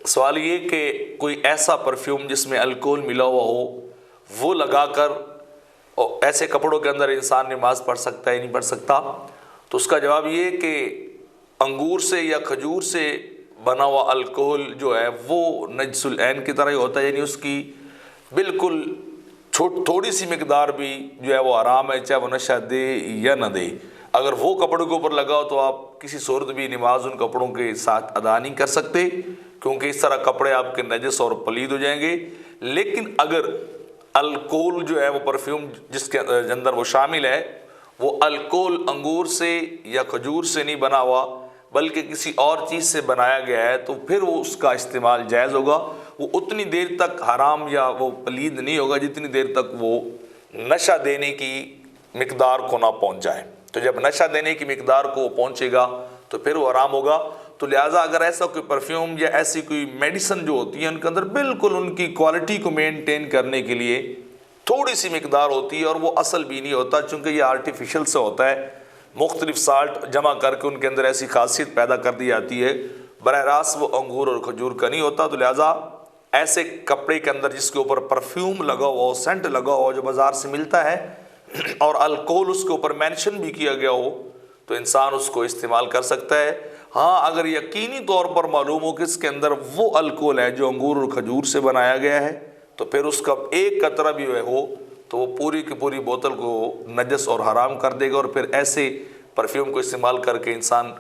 سوال یہ کہ کوئی ایسا پرفیوم جس میں الکوہل ملا ہوا ہو وہ لگا کر ایسے کپڑوں کے اندر انسان نماز پڑھ سکتا ہے نہیں پڑھ سکتا؟ تو اس کا جواب یہ کہ انگور سے یا کھجور سے بنا ہوا الکوہل جو ہے وہ نجس العین کی طرح ہی ہوتا ہے، یعنی اس کی بالکل تھوڑی سی مقدار بھی جو ہے وہ حرام ہے، چاہے وہ نشہ دے یا نہ دے۔ اگر وہ کپڑوں کے اوپر لگا ہو تو آپ کسی صورت بھی نماز ان کپڑوں کے ساتھ ادا نہیں کر سکتے، کیونکہ اس طرح کپڑے آپ کے نجس اور پلید ہو جائیں گے۔ لیکن اگر الکوہل جو ہے وہ پرفیوم جس کے اندر وہ شامل ہے وہ الکوہل انگور سے یا کھجور سے نہیں بنا ہوا بلکہ کسی اور چیز سے بنایا گیا ہے تو پھر وہ اس کا استعمال جائز ہوگا۔ وہ اتنی دیر تک حرام یا وہ پلید نہیں ہوگا جتنی دیر تک وہ نشہ دینے کی مقدار کو نہ پہنچ جائے۔ تو جب نشہ دینے کی مقدار کو وہ پہنچے گا تو پھر وہ حرام ہوگا۔ تو لہٰذا اگر ایسا کوئی پرفیوم یا ایسی کوئی میڈیسن جو ہوتی ہے ان کے اندر بالکل ان کی کوالٹی کو مینٹین کرنے کے لیے تھوڑی سی مقدار ہوتی ہے اور وہ اصل بھی نہیں ہوتا، چونکہ یہ آرٹیفیشل سے ہوتا ہے، مختلف سالٹ جمع کر کے ان کے اندر ایسی خاصیت پیدا کر دی جاتی ہے، براہ راست وہ انگور اور کھجور کا نہیں ہوتا۔ تو لہٰذا ایسے کپڑے کے اندر جس کے اوپر پرفیوم لگا ہوا ہو، سینٹ لگا ہوا ہو جو بازار سے ملتا ہے اور الکوہل اس کے اوپر مینشن بھی کیا گیا ہو تو انسان اس کو استعمال کر سکتا ہے۔ ہاں اگر یقینی طور پر معلوم ہو کہ اس کے اندر وہ الکوہل ہے جو انگور اور کھجور سے بنایا گیا ہے تو پھر اس کا ایک قطرہ بھی ہو تو وہ پوری کی پوری بوتل کو نجس اور حرام کر دے گا، اور پھر ایسے پرفیوم کو استعمال کر کے انسان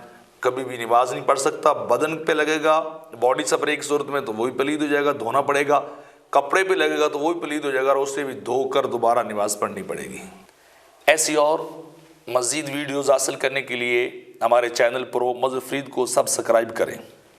کبھی بھی نماز نہیں پڑھ سکتا۔ بدن پہ لگے گا باڈی سپرے کی صورت میں تو وہی پلید ہو جائے گا، دھونا پڑے گا، کپڑے پہ لگے گا تو وہی پلید ہو جائے گا اور اسے بھی دھو کر دوبارہ نماز پڑھنی پڑے گی۔ ایسی اور مزید ویڈیوز حاصل کرنے کے لیے ہمارے چینل پرو مظفر فرید کو سبسکرائب کریں۔